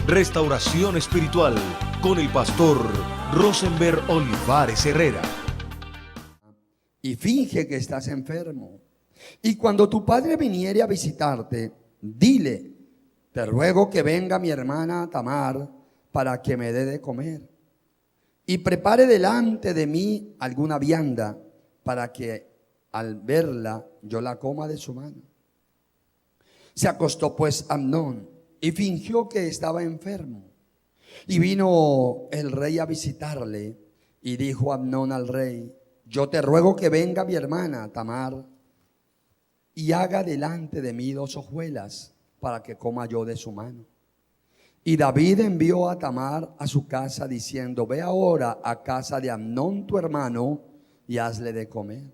Restauración Espiritual con el pastor Rosenberg Olivares Herrera. Y finge que estás enfermo. Y cuando tu padre viniere a visitarte, dile: te ruego que venga mi hermana Tamar para que me dé de comer. Y prepare delante de mí alguna vianda para que al verla yo la coma de su mano. Se acostó pues Amnón y fingió que estaba enfermo. Y vino el rey a visitarle y dijo Amnón al rey: yo te ruego que venga mi hermana Tamar y haga delante de mí 2 hojuelas para que coma yo de su mano. Y David envió a Tamar a su casa diciendo: ve ahora a casa de Amnón tu hermano y hazle de comer.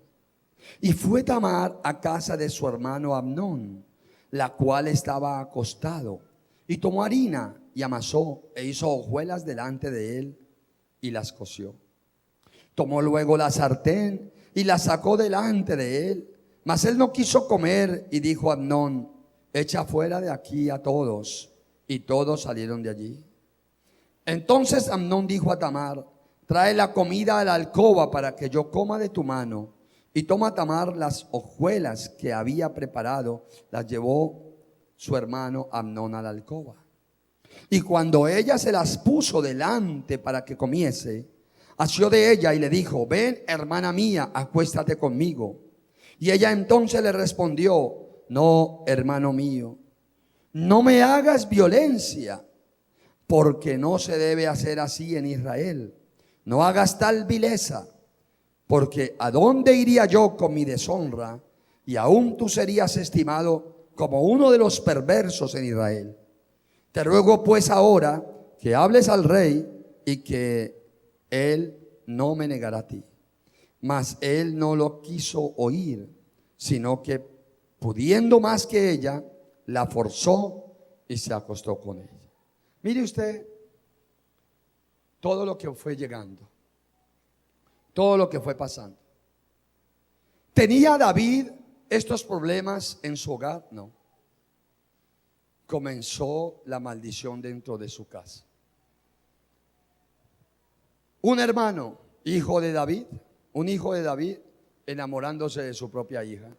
Y fue Tamar a casa de su hermano Amnón, la cual estaba acostado, y tomó harina y amasó e hizo hojuelas delante de él y las coció. Tomó luego la sartén y la sacó delante de él, mas él no quiso comer y dijo a Amnón: echa fuera de aquí a todos. Y todos salieron de allí. Entonces Amnón dijo a Tamar: trae la comida a la alcoba para que yo coma de tu mano. Y toma Tamar las hojuelas que había preparado, las llevó su hermano Amnón a la alcoba. Y cuando ella se las puso delante para que comiese, asió de ella y le dijo: ven, hermana mía, acuéstate conmigo. Y ella entonces le respondió: no, hermano mío, no me hagas violencia, porque no se debe hacer así en Israel. No hagas tal vileza, porque ¿a dónde iría yo con mi deshonra? Y aún tú serías estimado como uno de los perversos en Israel. Te ruego pues ahora que hables al rey y que él no me negará a ti. Mas él no lo quiso oír, sino que pudiendo más que ella, la forzó y se acostó con ella. Mire usted todo lo que fue llegando, todo lo que fue pasando. ¿Tenía David estos problemas en su hogar? No. Comenzó la maldición dentro de su casa. Un hermano, hijo de David, un hijo de David enamorándose de su propia hija.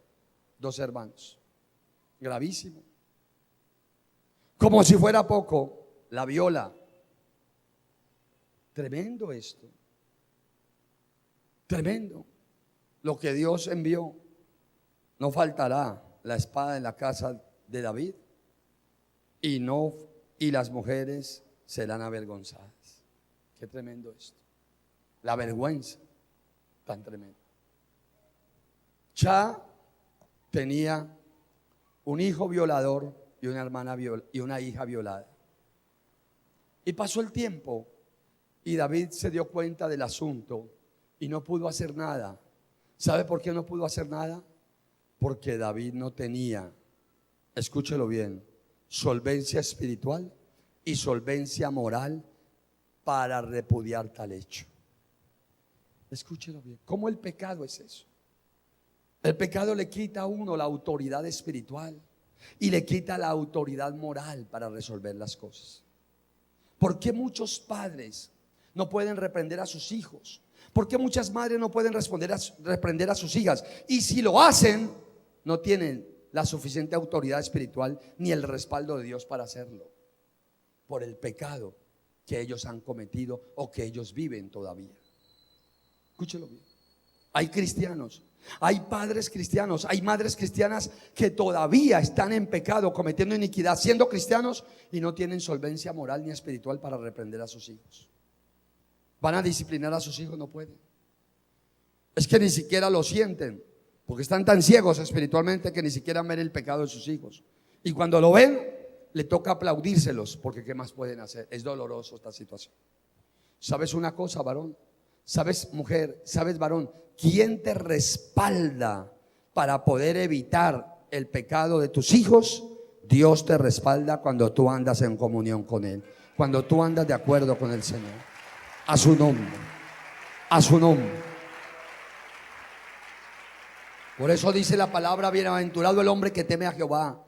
2 hermanos. Gravísimo. Como si fuera poco, la viola. Tremendo esto. Tremendo. Lo que Dios envió. No faltará la espada en la casa de David. Y las mujeres serán avergonzadas. Qué tremendo esto. La vergüenza tan tremenda. Ya tenía un hijo violador y una hermana y una hija violada. Y pasó el tiempo y David se dio cuenta del asunto y no pudo hacer nada. ¿Sabe por qué no pudo hacer nada? Porque David no tenía, escúchelo bien, solvencia espiritual y solvencia moral para repudiar tal hecho. Escúchelo bien. ¿Cómo el pecado es eso? El pecado le quita a uno la autoridad espiritual y le quita la autoridad moral para resolver las cosas. ¿Por qué muchos padres no pueden reprender a sus hijos? ¿Por qué muchas madres no pueden reprender a sus hijas? Y si lo hacen, no tienen la suficiente autoridad espiritual ni el respaldo de Dios para hacerlo. Por el pecado que ellos han cometido o que ellos viven todavía. Escúchelo bien. Hay cristianos, hay padres cristianos, hay madres cristianas que todavía están en pecado, cometiendo iniquidad, siendo cristianos y no tienen solvencia moral ni espiritual para reprender a sus hijos. Van a disciplinar a sus hijos, no pueden. Es que ni siquiera lo sienten, porque están tan ciegos espiritualmente que ni siquiera ven el pecado de sus hijos. Y cuando lo ven, le toca aplaudírselos, porque ¿qué más pueden hacer? Es doloroso esta situación. ¿Sabes una cosa, varón? ¿Sabes, mujer? ¿Sabes, varón? ¿Quién te respalda para poder evitar el pecado de tus hijos? Dios te respalda cuando tú andas en comunión con Él, cuando tú andas de acuerdo con el Señor. A su nombre, a su nombre. Por eso dice la palabra: bienaventurado el hombre que teme a Jehová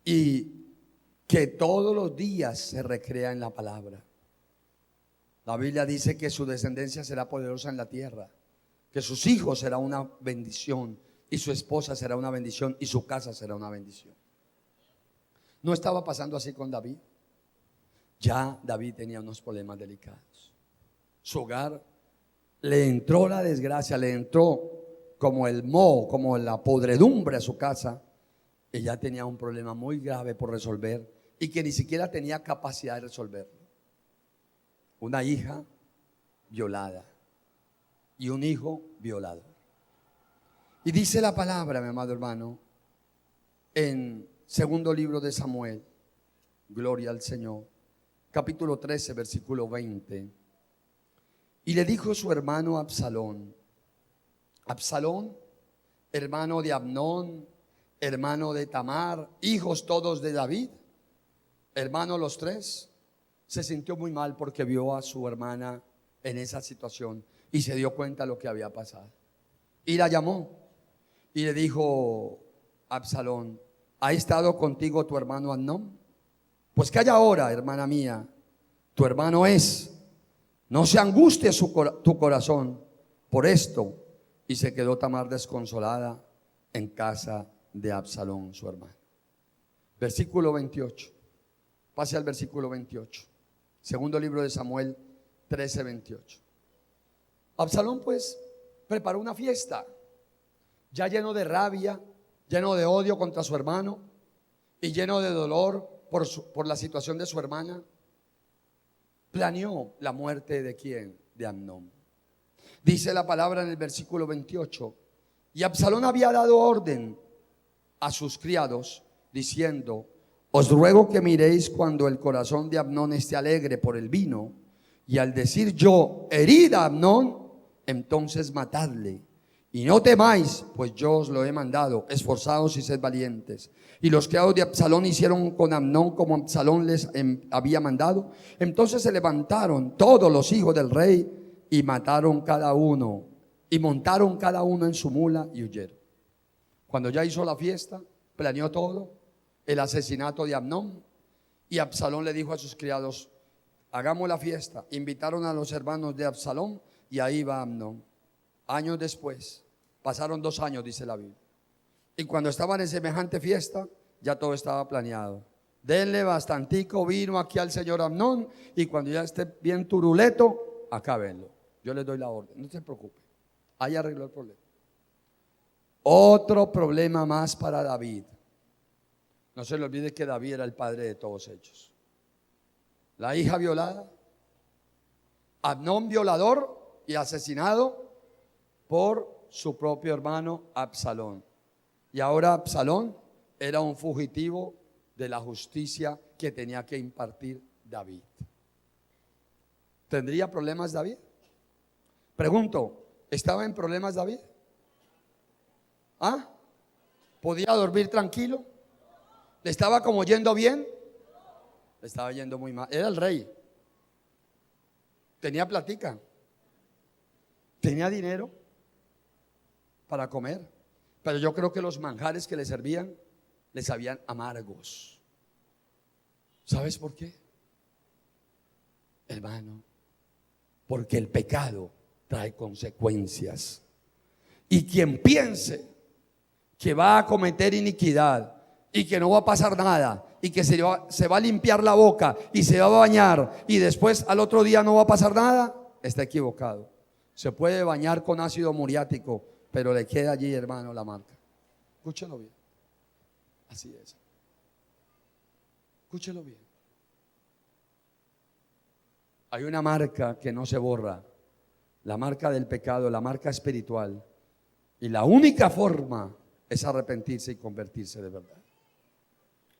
y que todos los días se recrea en la palabra. La Biblia dice que su descendencia será poderosa en la tierra, que sus hijos será una bendición y su esposa será una bendición y su casa será una bendición. No estaba pasando así con David. Ya David tenía unos problemas delicados. Su hogar le entró la desgracia, le entró como el moho, como la podredumbre a su casa. Ella tenía un problema muy grave por resolver y que ni siquiera tenía capacidad de resolverlo. Una hija violada y un hijo violador. Y dice la palabra, mi amado hermano, en segundo libro de Samuel, gloria al Señor, capítulo 13, versículo 20. Y le dijo su hermano Absalón, Absalón, hermano de Amnón, hermano de Tamar, hijos todos de David, hermanos los tres, se sintió muy mal porque vio a su hermana en esa situación y se dio cuenta de lo que había pasado. Y la llamó y le dijo Absalón, ¿ha estado contigo tu hermano Amnón? Pues calla ahora, hermana mía, tu hermano es. No se angustie tu corazón por esto. Y se quedó Tamar desconsolada en casa de Absalón, su hermano. Versículo 28. Pase al versículo 28. Segundo libro de Samuel 13, 28. Absalón pues preparó una fiesta, ya lleno de rabia, lleno de odio contra su hermano y lleno de dolor por la situación de su hermana. Planeó la muerte de ¿quién? De Amnón. Dice la palabra en el versículo 28. Y Absalón había dado orden a sus criados diciendo: os ruego que miréis cuando el corazón de Amnón esté alegre por el vino, y al decir yo, herid a Amnón, entonces matadle. Y no temáis, pues yo os lo he mandado, esforzaos y sed valientes. Y los criados de Absalón hicieron con Amnón como Absalón les había mandado. Entonces se levantaron todos los hijos del rey y mataron cada uno, y montaron cada uno en su mula y huyeron. Cuando ya hizo la fiesta, planeó todo, el asesinato de Amnón, y Absalón le dijo a sus criados: hagamos la fiesta. Invitaron a los hermanos de Absalón y ahí va Amnón. Años después, pasaron 2 años, dice la Biblia, y cuando estaban en semejante fiesta, ya todo estaba planeado. Denle bastantico vino aquí al señor Amnón, y cuando ya esté bien turuleto, acábenlo. Yo les doy la orden, no se preocupe. Ahí arregló el problema. Otro problema más para David. No se le olvide que David era el padre de todos ellos. La hija violada, Amnón violador y asesinado por su propio hermano Absalón. Y ahora Absalón era un fugitivo de la justicia que tenía que impartir David. ¿Tendría problemas David? Pregunto, ¿estaba en problemas David? ¿Ah? ¿Podía dormir tranquilo? ¿Le estaba como yendo bien? Le estaba yendo muy mal. Era el rey. Tenía platica. Tenía dinero para comer. Pero yo creo que los manjares que le servían le sabían amargos. ¿Sabes por qué? Hermano, porque el pecado trae consecuencias. Y quien piense que va a cometer iniquidad y que no va a pasar nada y que se va a limpiar la boca y se va a bañar y después al otro día no va a pasar nada, está equivocado. Se puede bañar con ácido muriático, pero le queda allí, hermano, la marca. Escúchelo bien. Así es. Escúchelo bien. Hay una marca que no se borra, la marca del pecado, la marca espiritual. Y la única forma es arrepentirse y convertirse de verdad.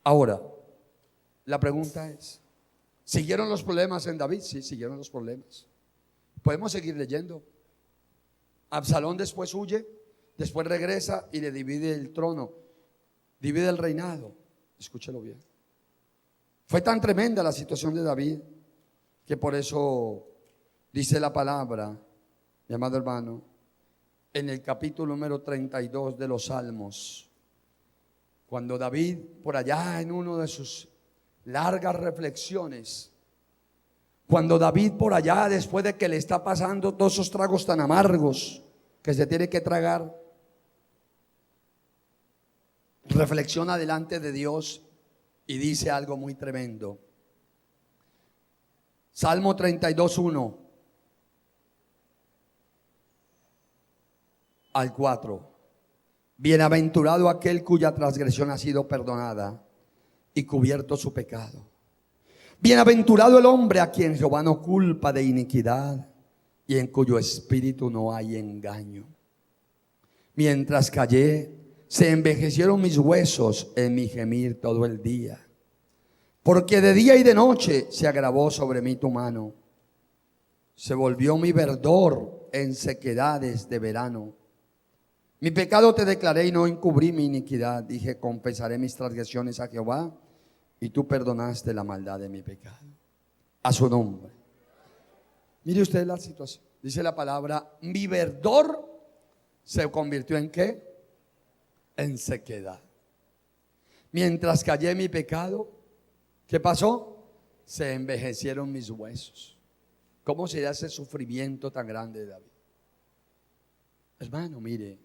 Ahora, la pregunta es, ¿siguieron los problemas en David? Sí, siguieron los problemas. Podemos seguir leyendo. Absalón después huye, después regresa y le divide el trono, divide el reinado. Escúchelo bien. Fue tan tremenda la situación de David que por eso dice la palabra, mi amado hermano, en el capítulo número 32 de los Salmos, cuando David por allá en uno de sus largas reflexiones. Cuando David por allá, después de que le está pasando todos esos tragos tan amargos que se tiene que tragar, reflexiona delante de Dios y dice algo muy tremendo. Salmo 32:1 al 4. Bienaventurado aquel cuya transgresión ha sido perdonada y cubierto su pecado. Bienaventurado el hombre a quien Jehová no culpa de iniquidad y en cuyo espíritu no hay engaño. Mientras callé, se envejecieron mis huesos en mi gemir todo el día. Porque de día y de noche se agravó sobre mí tu mano. Se volvió mi verdor en sequedades de verano. Mi pecado te declaré y no encubrí mi iniquidad. Dije, confesaré mis transgresiones a Jehová y tú perdonaste la maldad de mi pecado. A su nombre. Mire usted la situación. Dice la palabra, mi verdor se convirtió en ¿qué? En sequedad. Mientras callé mi pecado, ¿qué pasó? Se envejecieron mis huesos. ¿Cómo sería ese sufrimiento tan grande de David? Hermano, mire,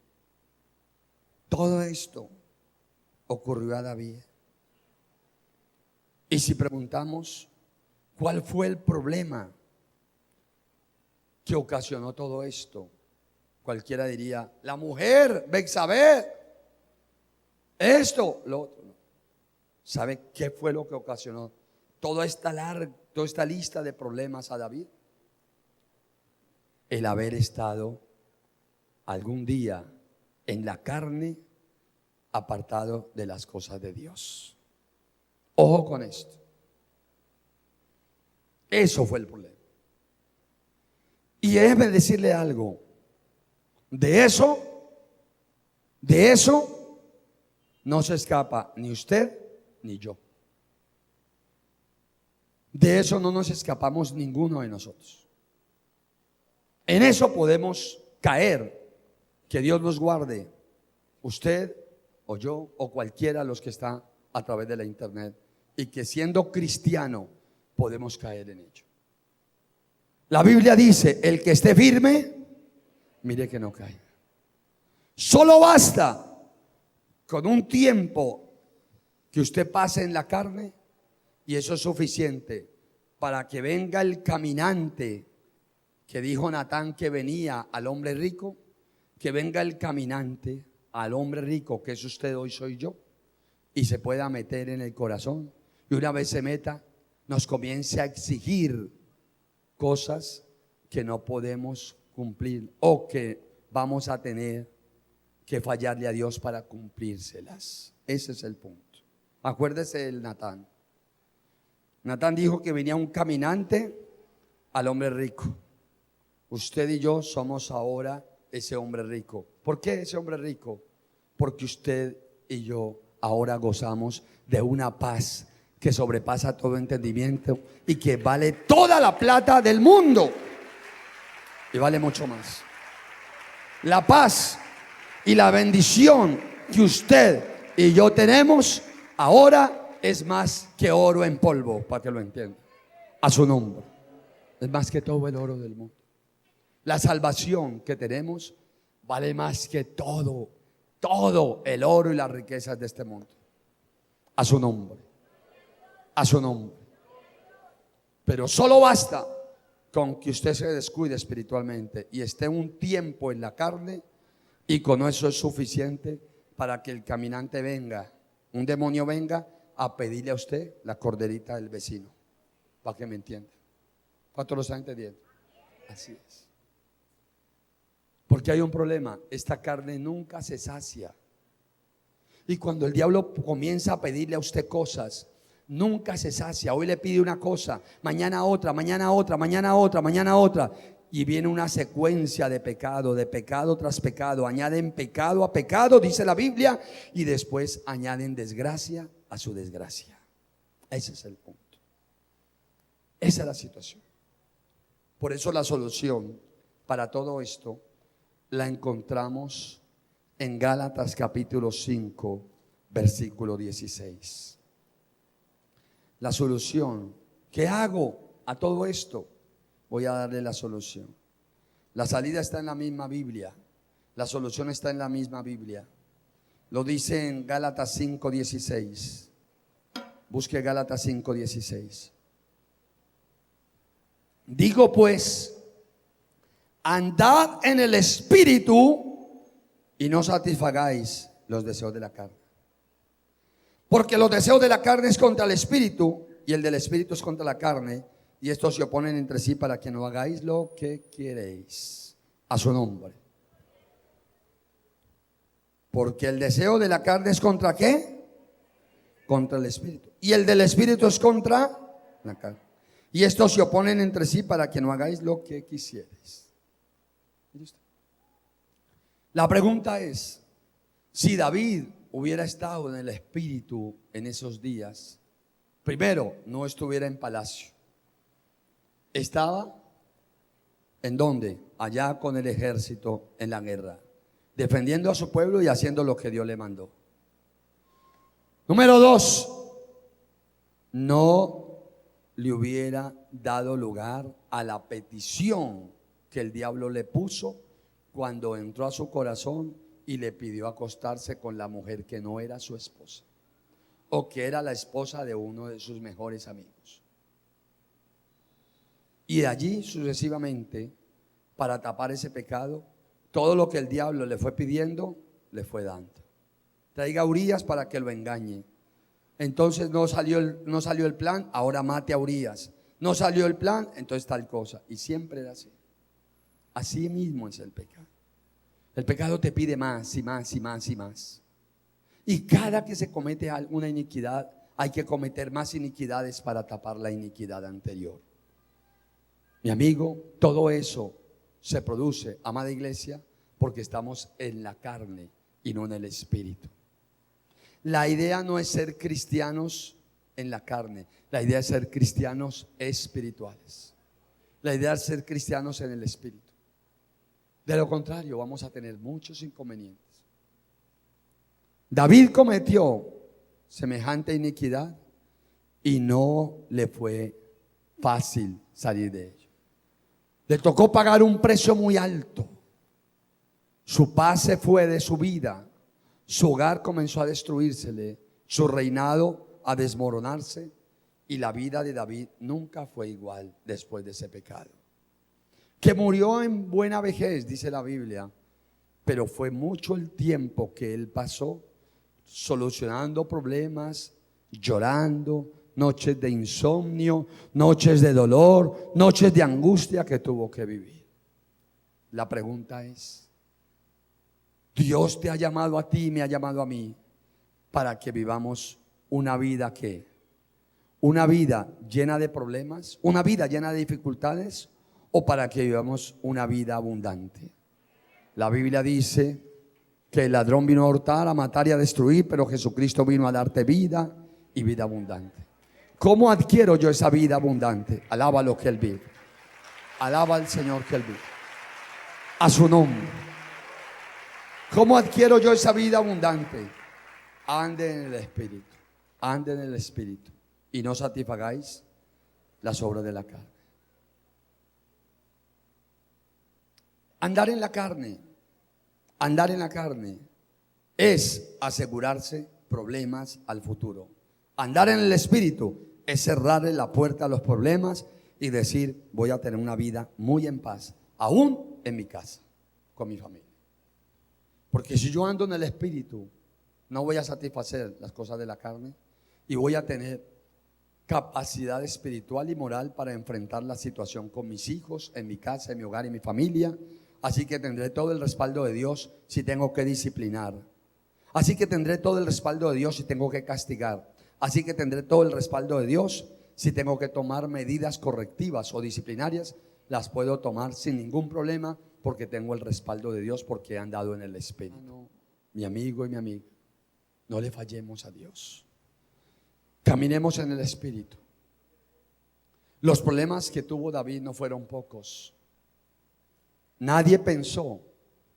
todo esto ocurrió a David. Y si preguntamos, ¿cuál fue el problema que ocasionó todo esto? Cualquiera diría, la mujer, Betsabé, esto, lo otro. ¿Sabe qué fue lo que ocasionó toda esta lista de problemas a David? El haber estado algún día en la carne, apartado de las cosas de Dios. Ojo con esto. Eso fue el problema. Y déjeme decirle algo. De eso no se escapa ni usted ni yo. De eso no nos escapamos ninguno de nosotros. En eso podemos caer. Que Dios nos guarde, usted o yo o cualquiera de los que está a través de la internet, y que siendo cristiano podemos caer en ello. La Biblia dice, el que esté firme, mire que no caiga. Solo basta con un tiempo que usted pase en la carne y eso es suficiente para que venga el caminante que dijo Natán que venía al hombre rico, que venga el caminante al hombre rico, que es usted, hoy soy yo, y se pueda meter en el corazón, y una vez se meta, nos comience a exigir cosas que no podemos cumplir o que vamos a tener que fallarle a Dios para cumplírselas. Ese es el punto. Acuérdese del Natán. Natán dijo que venía un caminante al hombre rico. Usted y yo somos ahora ese hombre rico. ¿Por qué ese hombre rico? Porque usted y yo ahora gozamos de una paz que sobrepasa todo entendimiento y que vale toda la plata del mundo y vale mucho más. La paz y la bendición que usted y yo tenemos ahora es más que oro en polvo, para que lo entienda. A su nombre. Es más que todo el oro del mundo. La salvación que tenemos vale más que todo el oro y las riquezas de este mundo. A su nombre. A su nombre. Pero solo basta con que usted se descuide espiritualmente y esté un tiempo en la carne, y con eso es suficiente para que el caminante venga, un demonio venga a pedirle a usted la corderita del vecino, para que me entienda. ¿Cuánto lo está entendiendo? Así es. Porque hay un problema, esta carne nunca se sacia. Y cuando el diablo comienza a pedirle a usted cosas, nunca se sacia. Hoy le pide una cosa, mañana otra, mañana otra, mañana otra, mañana otra. Y viene una secuencia de pecado tras pecado. Añaden pecado a pecado, dice la Biblia, y después añaden desgracia a su desgracia. Ese es el punto. Esa es la situación. Por eso la solución para todo esto la encontramos en Gálatas capítulo 5, versículo 16. La solución. ¿Qué hago a todo esto? Voy a darle la solución. La salida está en la misma Biblia. La solución está en la misma Biblia. Lo dice en Gálatas 5:16. Busque Gálatas 5:16. Digo pues, andad en el Espíritu y no satisfagáis los deseos de la carne. Porque los deseos de la carne es contra el Espíritu y el del Espíritu es contra la carne, y estos se oponen entre sí para que no hagáis lo que queréis. A su nombre. Porque el deseo de la carne es contra ¿qué? Contra el Espíritu. Y el del Espíritu es contra la carne. Y estos se oponen entre sí para que no hagáis lo que quisierais. La pregunta es, si David hubiera estado en el Espíritu en esos días, primero, no estuviera en palacio. Estaba ¿en dónde? Allá con el ejército en la guerra, defendiendo a su pueblo y haciendo lo que Dios le mandó. Número 2, no le hubiera dado lugar a la petición que el diablo le puso cuando entró a su corazón y le pidió acostarse con la mujer que no era su esposa o que era la esposa de uno de sus mejores amigos. Y de allí sucesivamente, para tapar ese pecado, todo lo que el diablo le fue pidiendo, le fue dando. Traiga a Urías para que lo engañe. Entonces no salió el plan, ahora mate a Urías. No salió el plan, entonces tal cosa. Y siempre era así. Así mismo es el pecado. El pecado te pide más y más y más y más. Y cada que se comete alguna iniquidad, hay que cometer más iniquidades para tapar la iniquidad anterior. Mi amigo, todo eso se produce, amada iglesia, porque estamos en la carne y no en el Espíritu. La idea no es ser cristianos en la carne, la idea es ser cristianos espirituales. La idea es ser cristianos en el Espíritu. De lo contrario, vamos a tener muchos inconvenientes. David cometió semejante iniquidad y no le fue fácil salir de ello. Le tocó pagar un precio muy alto. Su paz se fue de su vida. Su hogar comenzó a destruírsele. Su reinado a desmoronarse. Y la vida de David nunca fue igual después de ese pecado. Que murió en buena vejez, dice la Biblia. Pero fue mucho el tiempo que él pasó solucionando problemas, llorando, noches de insomnio, noches de dolor, noches de angustia que tuvo que vivir. La pregunta es, Dios te ha llamado a ti y me ha llamado a mí para que vivamos una vida ¿qué? Una vida llena de problemas, una vida llena de dificultades, o para que vivamos una vida abundante. La Biblia dice que el ladrón vino a hurtar, a matar y a destruir, pero Jesucristo vino a darte vida y vida abundante. ¿Cómo adquiero yo esa vida abundante? Alaba lo que Él vive. Alaba al Señor que Él vive. A su nombre. ¿Cómo adquiero yo esa vida abundante? Ande en el Espíritu. Ande en el Espíritu. Y no satisfagáis las obras de la carne. Andar en la carne. Andar en la carne es asegurarse problemas al futuro. Andar en el Espíritu es cerrarle la puerta a los problemas y decir, voy a tener una vida muy en paz, aún en mi casa, con mi familia. Porque si yo ando en el Espíritu, no voy a satisfacer las cosas de la carne y voy a tener capacidad espiritual y moral para enfrentar la situación con mis hijos, en mi casa, en mi hogar y mi familia. Así que tendré todo el respaldo de Dios si tengo que disciplinar. Así que tendré todo el respaldo de Dios si tengo que castigar. Así que tendré todo el respaldo de Dios si tengo que tomar medidas correctivas o disciplinarias. Las puedo tomar sin ningún problema porque tengo el respaldo de Dios, porque he andado en el Espíritu. Mi amigo y mi amiga, no le fallemos a Dios. Caminemos en el Espíritu. Los problemas que tuvo David no fueron pocos. Nadie pensó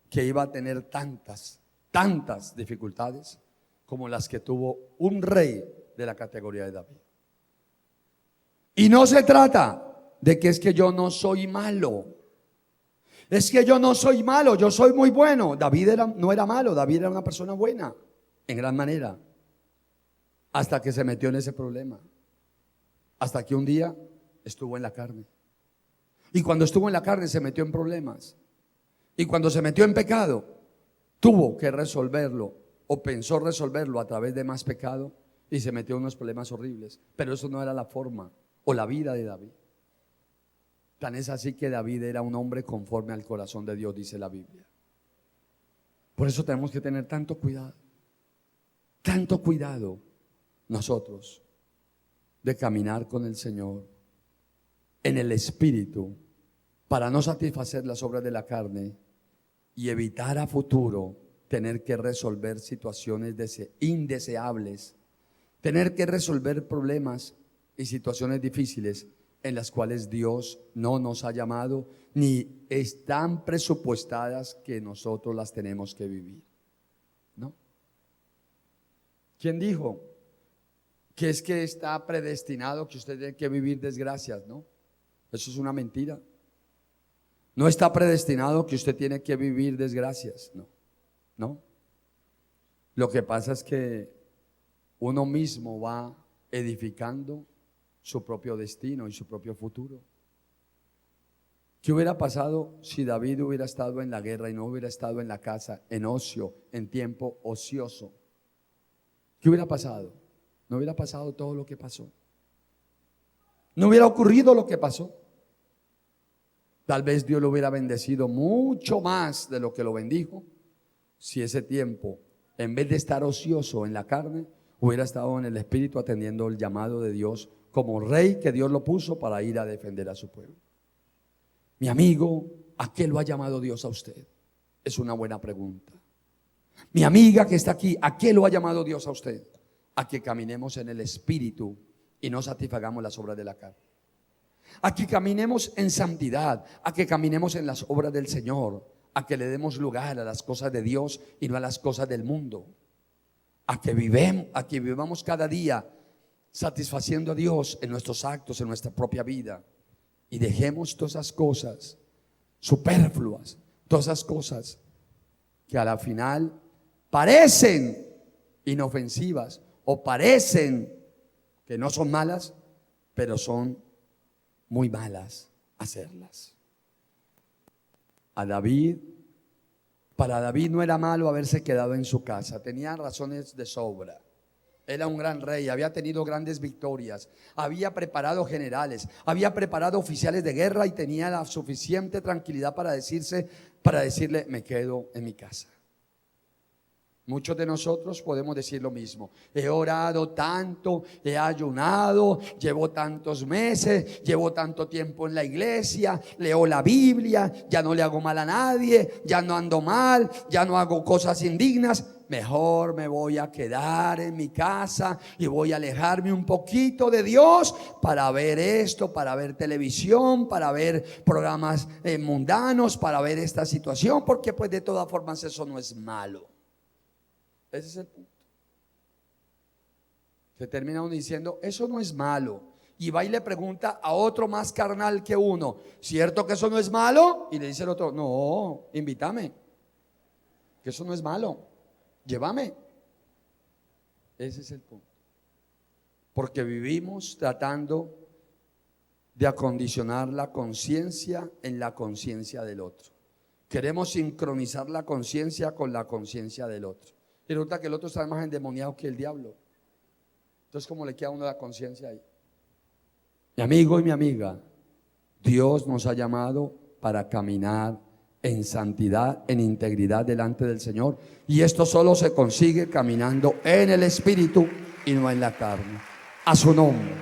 que iba a tener tantas dificultades como las que tuvo un rey de la categoría de David. Y no se trata de que es que yo no soy malo. Es que yo no soy malo, yo soy muy bueno. David no era malo, David era una persona buena, en gran manera. Hasta que se metió en ese problema. Hasta que un día estuvo en la carne. Y cuando estuvo en la carne se metió en problemas. Y cuando se metió en pecado, tuvo que resolverlo o pensó resolverlo a través de más pecado y se metió en unos problemas horribles. Pero eso no era la forma o la vida de David. Tan es así que David era un hombre conforme al corazón de Dios, dice la Biblia. Por eso tenemos que tener tanto cuidado nosotros de caminar con el Señor en el Espíritu para no satisfacer las obras de la carne y evitar a futuro tener que resolver situaciones indeseables, tener que resolver problemas y situaciones difíciles en las cuales Dios no nos ha llamado ni están presupuestadas que nosotros las tenemos que vivir, ¿no? ¿Quién dijo que es que está predestinado que usted tiene que vivir desgracias? No, eso es una mentira. No está predestinado que usted tiene que vivir desgracias, no. Lo que pasa es que uno mismo va edificando su propio destino y su propio futuro. ¿Qué hubiera pasado si David hubiera estado en la guerra y no hubiera estado en la casa, en ocio, en tiempo ocioso? ¿Qué hubiera pasado? No hubiera pasado todo lo que pasó. No hubiera ocurrido lo que pasó. Tal vez Dios lo hubiera bendecido mucho más de lo que lo bendijo si ese tiempo, en vez de estar ocioso en la carne, hubiera estado en el Espíritu atendiendo el llamado de Dios como rey que Dios lo puso para ir a defender a su pueblo. Mi amigo, ¿a qué lo ha llamado Dios a usted? Es una buena pregunta. Mi amiga que está aquí, ¿a qué lo ha llamado Dios a usted? A que caminemos en el Espíritu y no satisfagamos las obras de la carne. A que caminemos en santidad, a que caminemos en las obras del Señor, a que le demos lugar a las cosas de Dios y no a las cosas del mundo. A que vivamos cada día satisfaciendo a Dios en nuestros actos, en nuestra propia vida. Y dejemos todas esas cosas superfluas, todas esas cosas que a la final parecen inofensivas o parecen que no son malas, pero son muy malas hacerlas. Para David no era malo haberse quedado en su casa, tenía razones de sobra. Era un gran rey, había tenido grandes victorias, había preparado generales, había preparado oficiales de guerra y tenía la suficiente tranquilidad para decirle, me quedo en mi casa. Muchos de nosotros podemos decir lo mismo. He orado tanto, he ayunado, llevo tantos meses, llevo tanto tiempo en la iglesia, leo la Biblia, ya no le hago mal a nadie, ya no ando mal, ya no hago cosas indignas. Mejor me voy a quedar en mi casa y voy a alejarme un poquito de Dios para ver esto, para ver televisión, para ver programas mundanos, para ver esta situación, porque pues de todas formas eso no es malo. Ese es el punto. Se termina uno diciendo, eso no es malo. Y va y le pregunta a otro más carnal que uno, ¿cierto que eso no es malo? Y le dice el otro, no, invítame, que eso no es malo, llévame. Ese es el punto. Porque vivimos tratando de acondicionar la conciencia en la conciencia del otro. Queremos sincronizar la conciencia con la conciencia del otro. Y resulta que el otro está más endemoniado que el diablo. Entonces, ¿cómo le queda a uno la conciencia ahí? Mi amigo y mi amiga, Dios nos ha llamado para caminar en santidad, en integridad delante del Señor. Y esto solo se consigue caminando en el Espíritu y no en la carne. A su nombre.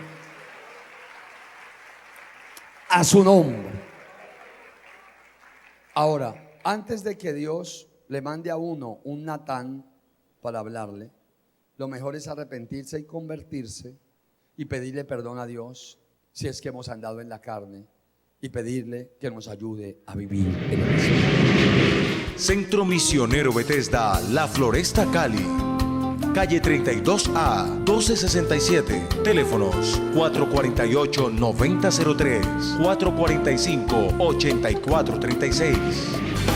A su nombre. Ahora, antes de que Dios le mande a uno un Natán para hablarle, lo mejor es arrepentirse y convertirse y pedirle perdón a Dios si es que hemos andado en la carne y pedirle que nos ayude a vivir en el Espíritu. Centro Misionero Bethesda, La Floresta, Cali. calle 32A, 1267. Teléfonos 448-9003, 445-8436.